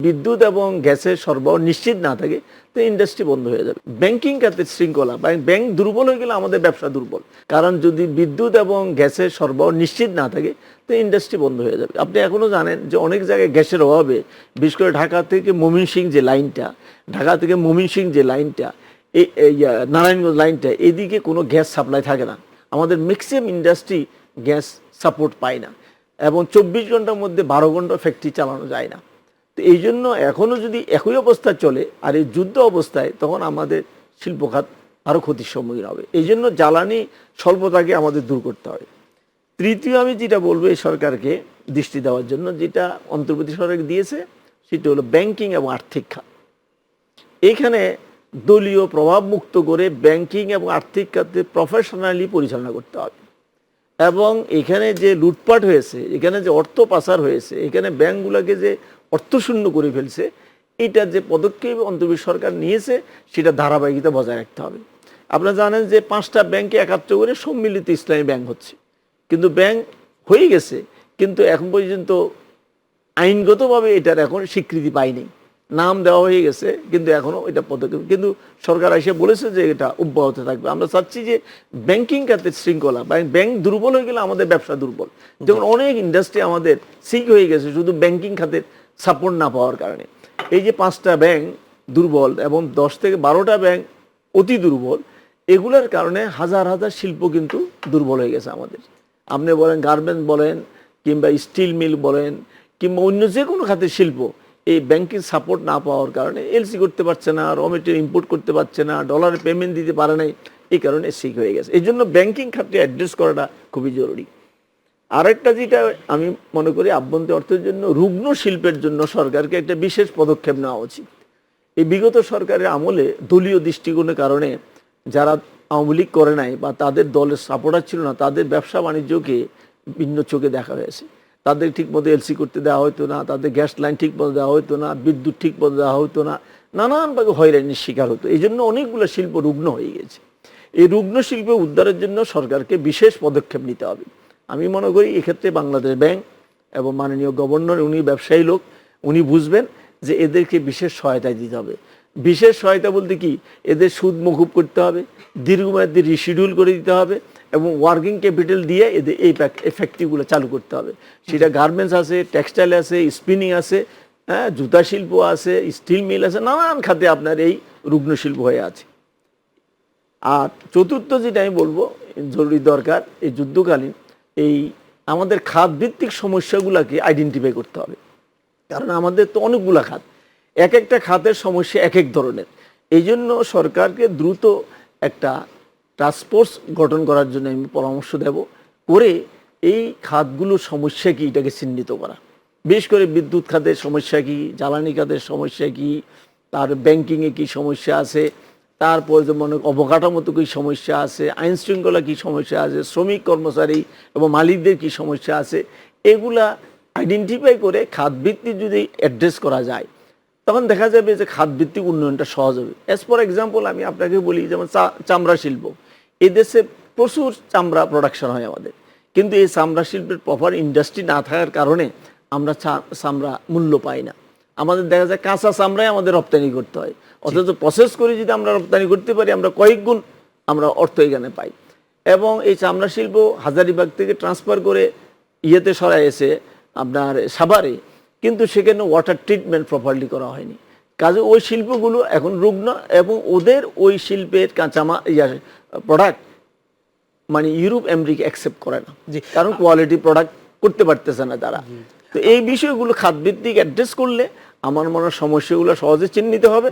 বিদ্যুৎ এবং গ্যাসের সরবরাহ নিশ্চিত না থাকে তো ইন্ডাস্ট্রি বন্ধ হয়ে যাবে। ব্যাংকিং খাতের শৃঙ্খলা ব্যাংক দুর্বল হয়ে গেলে আমাদের ব্যবসা দুর্বল। কারণ যদি বিদ্যুৎ এবং গ্যাসের সরবরাহ নিশ্চিত না থাকে তো ইন্ডাস্ট্রি বন্ধ হয়ে যাবে। আপনি এখনো জানেন যে অনেক জায়গায় গ্যাসের অভাবে, বিশেষ করে ঢাকা থেকে ময়মনসিংহ যে লাইনটা, এই নারায়ণগঞ্জ লাইনটা, এদিকে কোনো গ্যাস সাপ্লাই থাকে না। আমাদের ম্যাক্সিমাম ইন্ডাস্ট্রি গ্যাস সাপোর্ট পায় না এবং 24 ঘন্টার মধ্যে 12 ঘন্টা ফ্যাক্টরি চালানো যায় না। তো এই জন্য এখনও যদি একই অবস্থা চলে আর এই যুদ্ধ অবস্থায়, তখন আমাদের শিল্প খাত আরও ক্ষতির সম্মুখীন হবে। এই জন্য জ্বালানি স্বল্পতাকে আমাদের দূর করতে হবে। তৃতীয় আমি যেটা বলবো এই সরকারকে দৃষ্টি দেওয়ার জন্য, যেটা অন্তর্বর্তী সরকার দিয়েছে, সেটা হলো ব্যাংকিং এবং আর্থিক খাত। এইখানে দলীয় প্রভাব মুক্ত করে ব্যাংকিং এবং আর্থিক খাতে প্রফেশনালি পরিচালনা করতে হবে। এবং এখানে যে লুটপাট হয়েছে, এখানে যে অর্থ পাচার হয়েছে, এখানে ব্যাংকগুলোকে যে অর্থশূন্য করে ফেলছে, এটা যে পদক্ষেপ অন্তর্বর্তী সরকার নিয়েছে সেটা ধারাবাহিকতা বজায় রাখতে হবে। আপনারা জানেন যে 5টা ব্যাংকে একাত্র করে সম্মিলিত ইসলামী ব্যাংক হচ্ছে, কিন্তু ব্যাংক হয়ে গেছে, কিন্তু এখন পর্যন্ত আইনগতভাবে এটার এখন স্বীকৃতি পায়নি। নাম দেওয়া হয়ে গেছে কিন্তু এখনও এটা পদক্ষেপ, কিন্তু সরকার এসে বলেছে যে এটা অব্যাহত থাকবে। আমরা চাচ্ছি যে ব্যাংকিং খাতের শৃঙ্খলা, ব্যাংক দুর্বল হয়ে গেলে আমাদের ব্যবসা দুর্বল। যেমন অনেক ইন্ডাস্ট্রি আমাদের সিক হয়ে গেছে শুধু ব্যাংকিং খাতের সাপোর্ট না পাওয়ার কারণে। এই যে 5টা ব্যাংক দুর্বল এবং 10 থেকে 12টা ব্যাংক অতি দুর্বল, এগুলোর কারণে হাজার হাজার শিল্প কিন্তু দুর্বল হয়ে গেছে আমাদের। আপনি বলেন গার্মেন্টস বলেন, কিংবা স্টিল মিল বলেন, কিংবা অন্য যে কোনো খাতের শিল্প, এই ব্যাংকিং সাপোর্ট না পাওয়ার কারণে এলসি করতে পারছে না, র মেটেরিয়াল ইম্পোর্ট করতে পারছে না, ডলারে পেমেন্ট দিতে পারে নাই, এই কারণে সিক হয়ে গেছে। এই জন্য ব্যাংকিং খাতটি অ্যাড্রেস করাটা খুবই জরুরি। আরেকটা যেটা আমি মনে করি, আভ্যন্তরীণ অর্থের জন্য রুগ্ন শিল্পের জন্য সরকারকে একটা বিশেষ পদক্ষেপ নেওয়া উচিত। এই বিগত সরকারের আমলে দলীয় দৃষ্টিকোণের কারণে যারা আওয়ামী লীগ করে নাই বা তাদের দলের সাপোর্টার ছিল না, তাদের ব্যবসা বাণিজ্যকে ভিন্ন চোখে দেখা হয়েছে। তাদের ঠিকমতো এলসি করতে দেওয়া হতো না, তাদের গ্যাস লাইন ঠিকমতো দেওয়া হতো না, বিদ্যুৎ ঠিকমতো দেওয়া হতো না, নানানভাবে হয়রানির শিকার হতো। এই জন্য অনেকগুলো শিল্প রুগ্ন হয়ে গেছে। এই রুগ্ন শিল্প উদ্ধারের জন্য সরকারকে বিশেষ পদক্ষেপ নিতে হবে। আমি মনে করি এক্ষেত্রে বাংলাদেশ ব্যাংক এবং মাননীয় গভর্নর, উনি ব্যবসায়ী লোক, উনি বুঝবেন যে এদেরকে বিশেষ সহায়তা দিতে হবে। বিশেষ সহায়তা বলতে কি, এদের সুদ মকুব করতে হবে, দীর্ঘমেয়াদী রিশিডিউল করে দিতে হবে এবং ওয়ার্কিং ক্যাপিটাল দিয়ে এদের এই ফ্যাক্টরিগুলো চালু করতে হবে। সেটা গার্মেন্টস আছে, টেক্সটাইল আছে, স্পিনিং আছে, হ্যাঁ, জুতা শিল্প আছে, স্টিল মিল আছে, নানান খাতে আপনার এই রুগ্ন শিল্প হয়ে আছে। আর চতুর্থ যেটা আমি বলবো জরুরি দরকার, এই যুদ্ধকালীন এই আমাদের খাত ভিত্তিক সমস্যাগুলোকে আইডেন্টিফাই করতে হবে। কারণ আমাদের তো অনেকগুলো খাত, এক একটা খাতের সমস্যা এক এক ধরনের। এই জন্য সরকারকে দ্রুত একটা টাস্ক ফোর্স গঠন করার জন্য আমি পরামর্শ দেব, করে এই খাতগুলোর সমস্যা কি এটাকে চিহ্নিত করা। বিশেষ করে বিদ্যুৎ খাতের সমস্যা কি, জ্বালানি খাতের সমস্যা কি, তার ব্যাংকিংয়ে কি সমস্যা আছে, তারপর যেমন অবকাঠামোতে কী সমস্যা আছে, আইন শৃঙ্খলা কী সমস্যা আছে, শ্রমিক কর্মচারী এবং মালিকদের কী সমস্যা আছে, এগুলা আইডেন্টিফাই করে খাতভিত্তিক যদি অ্যাড্রেস করা যায়, তখন দেখা যাবে যে খাতভিত্তিক উন্নয়নটা সহজ হবে। অ্যাজ ফর এক্সাম্পল আমি আপনাকে বলি, যেমন চামড়া শিল্প, এই দেশে প্রচুর চামড়া প্রোডাকশন হয় আমাদের, কিন্তু এই চামড়া শিল্পের প্রপার ইন্ডাস্ট্রি না থাকার কারণে আমরা চামড়া মূল্য পাই না। আমাদের দেখা যায় কাঁচা চামড়াই আমাদের রপ্তানি করতে হয়, অথচ প্রসেস করে যদি আমরা রপ্তানি করতে পারি আমরা কয়েক গুণ আমরা অর্থ এখানে পাই। এবং এই চামড়া শিল্প হাজারিবাগ থেকে ট্রান্সফার করে ইয়েতে সরাইছে আপনার সাভারে, কিন্তু সেখানে ওয়াটার ট্রিটমেন্ট প্রপারলি করা হয়নি। কাজে ওই শিল্পগুলো এখন রুগ্ন এবং ওদের ওই শিল্পের প্রোডাক্ট মানে ইউরোপ আমেরিকা অ্যাকসেপ্ট করে না, কারণ কোয়ালিটি প্রোডাক্ট করতে পারতেছে না তারা। তো এই বিষয়গুলো খাতভিত্তিক অ্যাড্রেস করলে আমার মনে হয় সমস্যাগুলো সহজে চিহ্নিত হবে।